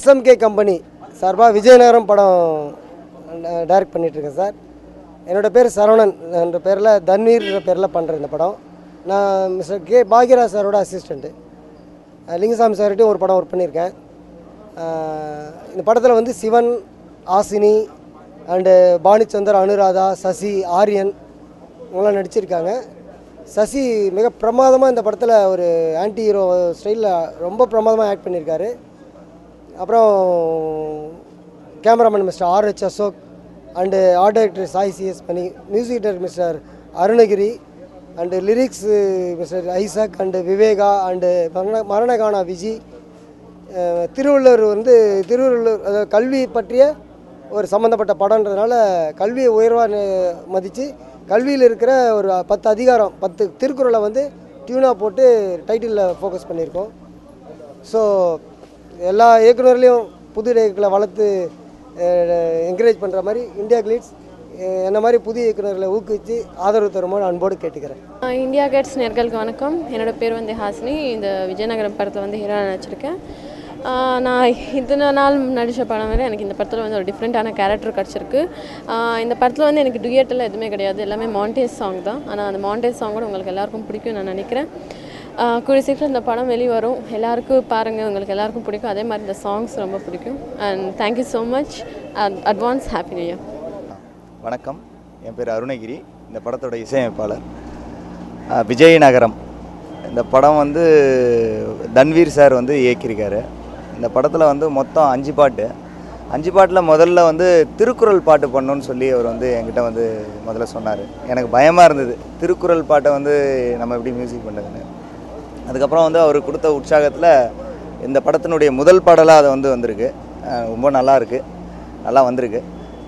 SMK company சார்பாக விஜயநகரம் படம் direct பண்ணிகிட்ருக்கேன் சார். என்னோடய பேர் சரவணன் என்ற பேரில் தன்வீர்ன்ற பேரில் பண்ணுறேன் இந்த படம். நான் மிஸ்டர் கே பாக்யராஜ் சாரோட அசிஸ்டண்ட்டு. லிங்கசாமி சார்கிட்டையும் ஒரு படம் ஒர்க் பண்ணியிருக்கேன். இந்த படத்தில் வந்து சிவன், ஆசினி அண்டு பாணிச்சந்தர், அனுராதா, சசி, ஆரியன் இவங்களாம் நடிச்சிருக்காங்க. சசி மிக பிரமாதமாக இந்த படத்தில் ஒரு ஆன்டி ஹீரோ ஸ்டைலில் ரொம்ப பிரமாதமாக ஆக்ட் பண்ணியிருக்காரு. அப்புறம் cameraman mister RH Ashok and art director Sai CS Mani, music director mister Arunagiri and lyrics mister Isaac and Viveka and Maranagana Viji. Thiruvalluvar வந்து அதாவது கல்வி பற்றிய ஒரு சம்மந்தப்பட்ட படம்ன்றதுனால கல்வியை உயர்வாக மதித்து கல்வியில் இருக்கிற ஒரு 10 அதிகாரம் 10 திருக்குறளை வந்து டியூனாக போட்டு டைட்டிலில் ஃபோக்கஸ் பண்ணியிருக்கோம். ஸோ எல்லா இயக்குநர்லேயும் புது இயக்குநர்களை வளர்த்து என்கரேஜ் பண்ணுற மாதிரி இந்தியா கிளிட்ஸ் என்ன மாதிரி புதிய இயக்குநர்களை ஊக்குவித்து ஆதரவு தருமாறு அன்போடு கேட்டுக்கிறேன். இந்தியா கேட்ஸ் நேயர்களுக்கு வணக்கம். என்னோடய பேர் வந்து ஹாசினி. இந்த விஜயநகரம் படத்தில் வந்து ஹீரோவாக நடிச்சிருக்கேன். நான் இத்தனை நாள் நடித்த படம் வேறு எனக்கு இந்த படத்தில் வந்து ஒரு டிஃப்ரெண்ட்டான கேரக்டர் கிடச்சிருக்கு. இந்த படத்தில் வந்து எனக்கு டுயட்டெல்லாம் எதுவுமே கிடையாது, எல்லாமே மாண்டேஜ் சாங் தான். ஆனால் அந்த மாண்டேஜ் சாங் கூட உங்களுக்கு எல்லாருக்கும் பிடிக்கும் நான் நினைக்கிறேன். கூடிய சீக்கிரம் இந்த படம் வெளிவரும், எல்லாருக்கும் பாருங்கள், உங்களுக்கு எல்லாருக்கும் பிடிக்கும். அதே மாதிரி இந்த சாங்ஸ் ரொம்ப பிடிக்கும். And thank you so much. Advance happy new year. வணக்கம், என் பேர் அருணகிரி. இந்த படத்தோட இசையமைப்பாளர். விஜயநகரம் இந்த படம் வந்து தன்வீர் சார் வந்து இயக்கியிருக்காரு. இந்த படத்தில் வந்து மொத்தம் 5 பாட்டு. 5 பாட்டில் முதல்ல வந்து திருக்குறள் பாட்டு பண்ணணுன்னு சொல்லி அவர் வந்து என்கிட்ட வந்து முதல்ல சொன்னார். எனக்கு பயமாக இருந்தது, திருக்குறள் பாட்டை வந்து நம்ம எப்படி மியூசிக் பண்ணுறதுன்னு. அதுக்கப்புறம் வந்து அவர் கொடுத்த உற்சாகத்தில் இந்த படத்தினுடைய முதல் பாடலாக அது வந்து வந்திருக்கு. ரொம்ப நல்லா வந்திருக்கு.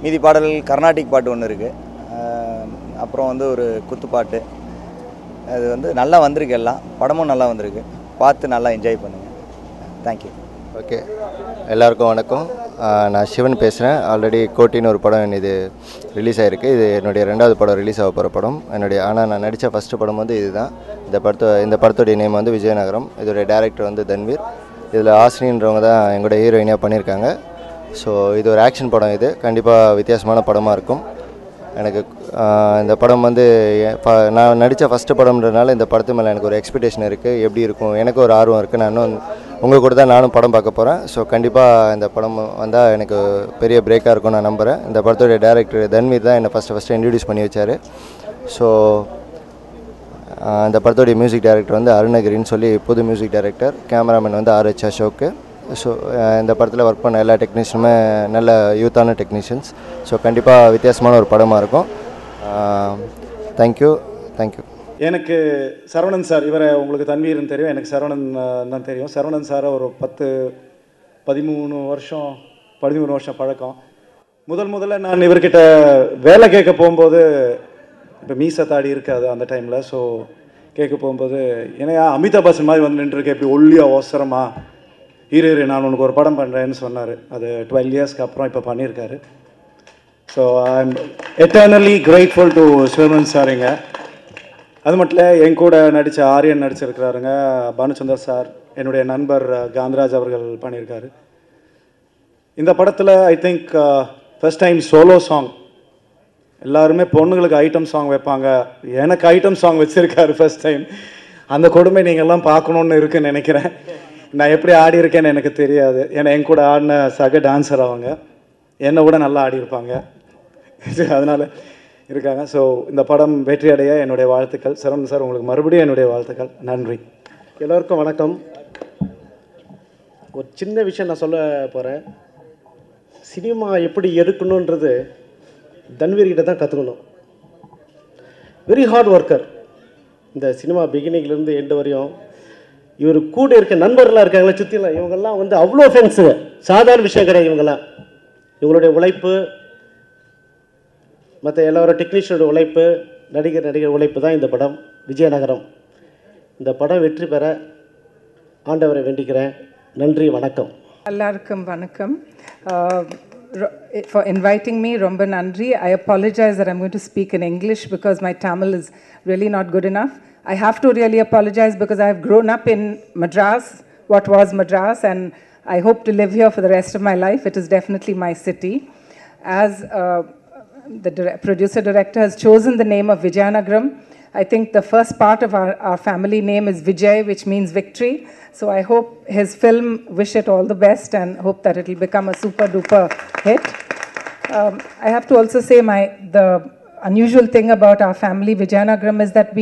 மீதி பாடல்கள் கர்நாடிக் பாட்டு ஒன்று இருக்குது, அப்புறம் வந்து ஒரு குத்துப்பாட்டு. அது வந்து நல்லா வந்திருக்கு, எல்லாம் படமும் நல்லா வந்திருக்கு. பார்த்து நல்லா என்ஜாய் பண்ணுங்கள். தேங்க்யூ. ஓகே, எல்லாருக்கும் வணக்கம். நான் சிவன் பேசுகிறேன். ஆல்ரெடி கோட்டின்னு ஒரு படம் இது ரிலீஸ் ஆகிருக்கு. இது என்னுடைய 2வது படம் ரிலீஸ் ஆக போகிற படம். ஆனால் நான் நடித்த ஃபஸ்ட்டு படம் வந்து இதுதான். இந்த படத்துடைய நேம் வந்து விஜயநகரம். இதோடைய டைரக்டர் வந்து தன்வீர். இதில் ஆசினின்றவங்க தான் எங்களோட ஹீரோயினாக பண்ணியிருக்காங்க. ஸோ இது ஒரு ஆக்ஷன் படம். இது கண்டிப்பாக வித்தியாசமான படமாக இருக்கும். எனக்கு இந்த படம் வந்து நான் நடித்த ஃபஸ்ட்டு படம்ன்றதுனால இந்த படத்து மேலே எனக்கு ஒரு எக்ஸ்பெக்டேஷன் இருக்குது. எப்படி இருக்கும், எனக்கு ஒரு ஆர்வம் இருக்குது. நான் இன்னும் உங்கள் கூட தான் நானும் படம் பார்க்க போகிறேன். ஸோ கண்டிப்பாக இந்த படம் வந்தால் எனக்கு பெரிய பிரேக்காக இருக்கும் நான் நம்புகிறேன். இந்த படத்துடைய டைரக்டர் தன்வீர் தான் என்னை ஃபஸ்ட்டு இன்ட்ரடியூஸ் பண்ணி வச்சார். ஸோ இந்த படத்துடைய மியூசிக் டைரக்டர் வந்து அருணகிரின்னு சொல்லி புது மியூசிக் டைரக்டர். கேமராமேன் வந்து RH அசோக்கு. ஸோ இந்த படத்தில் ஒர்க் பண்ண எல்லா டெக்னீஷியனுமே நல்ல யூத்தான டெக்னீஷியன்ஸ். ஸோ கண்டிப்பாக வித்தியாசமான ஒரு படமாக இருக்கும். தேங்க்யூ. எனக்கு சரவணன் சார், இவரை உங்களுக்கு தன்வீர்னு தெரியும், எனக்கு சரவணன் தான் தெரியும். சரவணன் சாரை ஒரு 13 வருஷம் பழக்கம். முதல்ல நான் இவர்கிட்ட வேலை கேட்க போகும்போது, இப்போ மீசை தாடி இருக்காது அந்த டைமில். ஸோ கேட்க போகும்போது ஏன்னா அமிதாப் பச்சன் மாதிரி வந்து நின்றுருக்கேன், இப்படி ஒல்லியாக அவசரமாக ஹீரோ நான் உனக்கு ஒரு படம் பண்ணுறேன்னு சொன்னார். அது 12 இயர்ஸ்க்கு அப்புறம் இப்போ பண்ணியிருக்காரு. So I am eternally grateful to Sivan சாருங்க. அது மட்டும் இல்லை, என் கூட நடித்த ஆரியன் நடிச்சிருக்கிறாருங்க. பானுச்சந்தர் சார், என்னுடைய நண்பர் காந்தராஜ் அவர்கள் பண்ணியிருக்காரு. இந்த படத்தில் I think first time solo song. எல்லாருமே பொண்ணுங்களுக்கு ஐட்டம் சாங் வைப்பாங்க, எனக்கு ஐட்டம் சாங் வச்சுருக்காரு ஃபர்ஸ்ட் டைம். அந்த கொடுமை நீங்கள்லாம் பார்க்கணுன்னு இருக்குன்னு நினைக்கிறேன். நான் எப்படி ஆடி இருக்கேன்னு எனக்கு தெரியாது, ஏன்னா என் கூட ஆடின சக டான்ஸர் அவங்க என்னை கூட நல்லா ஆடி இருப்பாங்க, அதனால் இருக்காங்க. ஸோ இந்த படம் வெற்றி அடைய என்னுடைய வாழ்த்துக்கள். சரவணன் சார், உங்களுக்கு மறுபடியும் என்னுடைய வாழ்த்துக்கள். நன்றி. எல்லோருக்கும் வணக்கம். ஒரு சின்ன விஷயம் நான் சொல்ல போகிறேன். சினிமா எப்படி எடுக்கணுன்றது தன்வீர்கிட்ட தான் கற்றுக்கணும். Very hard worker. இந்த சினிமா பிகினிங்லேருந்து எண்டு வரையும் இவர் கூட இருக்க நண்பர்களாக இருக்காங்களா சுற்றிலாம், இவங்கெல்லாம் வந்து அவ்வளோ ஃபேன்ஸுங்க. சாதாரண விஷயம் கிடையாது. இவங்களுடைய உழைப்பு, மற்ற எல்லாரோட டெக்னீஷியனோட உழைப்பு, நடிகர் உழைப்பு தான் இந்த படம் விஜயநகரம். இந்த படம் வெற்றி பெற ஆண்டவரை வேண்டிக்கிறேன். நன்றி, வணக்கம். எல்லாருக்கும் வணக்கம். For inviting me, Romba Nandri. I apologize that I'm going to speak in English because my Tamil is really not good enough. I have to really apologize because I've grown up in Madras, what was Madras, and I hope to live here for the rest of my life. It is definitely my city. As the producer director has chosen the name of Vijayanagaram, I think the first part of our family name is Vijay, which means victory. So I hope his film, wish it all the best and hope that it will become a super duper hit. I have to also say the unusual thing about our family, Vijayanagaram, is that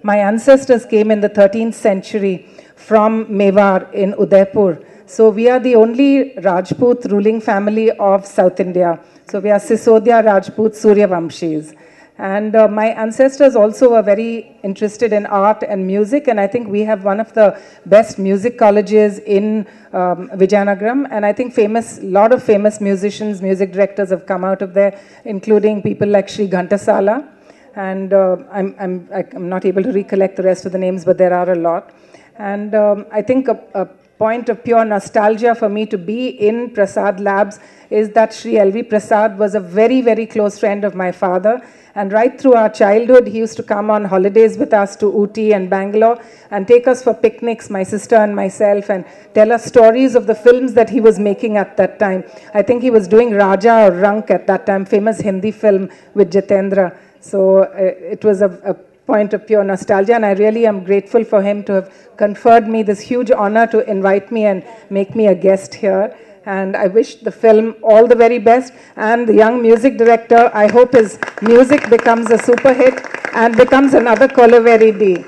my ancestors came in the 13th century from Mewar in Udaipur. So we are the only Rajput ruling family of South India. So we are Sisodia Rajput Suryavamshis. And my ancestors also were very interested in art and music, and I think we have one of the best music colleges in Vijayanagaram, and I think lot of famous musicians, music directors have come out of there, including people like Sri Ghantasala, and I'm not able to recollect the rest of the names, but there are a lot. And I think a point of pure nostalgia for me to be in Prasad Labs is that Sri L.V. Prasad was a very, very close friend of my father. And right through our childhood, he used to come on holidays with us to Ooty and Bangalore and take us for picnics, my sister and myself, and tell us stories of the films that he was making at that time. I think he was doing Raja or Rank at that time, famous Hindi film with Jitendra. So it was a point of pure nostalgia, and I really am grateful for him to have conferred me this huge honor to invite me and make me a guest here. And I wish the film all the very best. And the young music director, I hope his music becomes a super hit and becomes another Kolaveri D.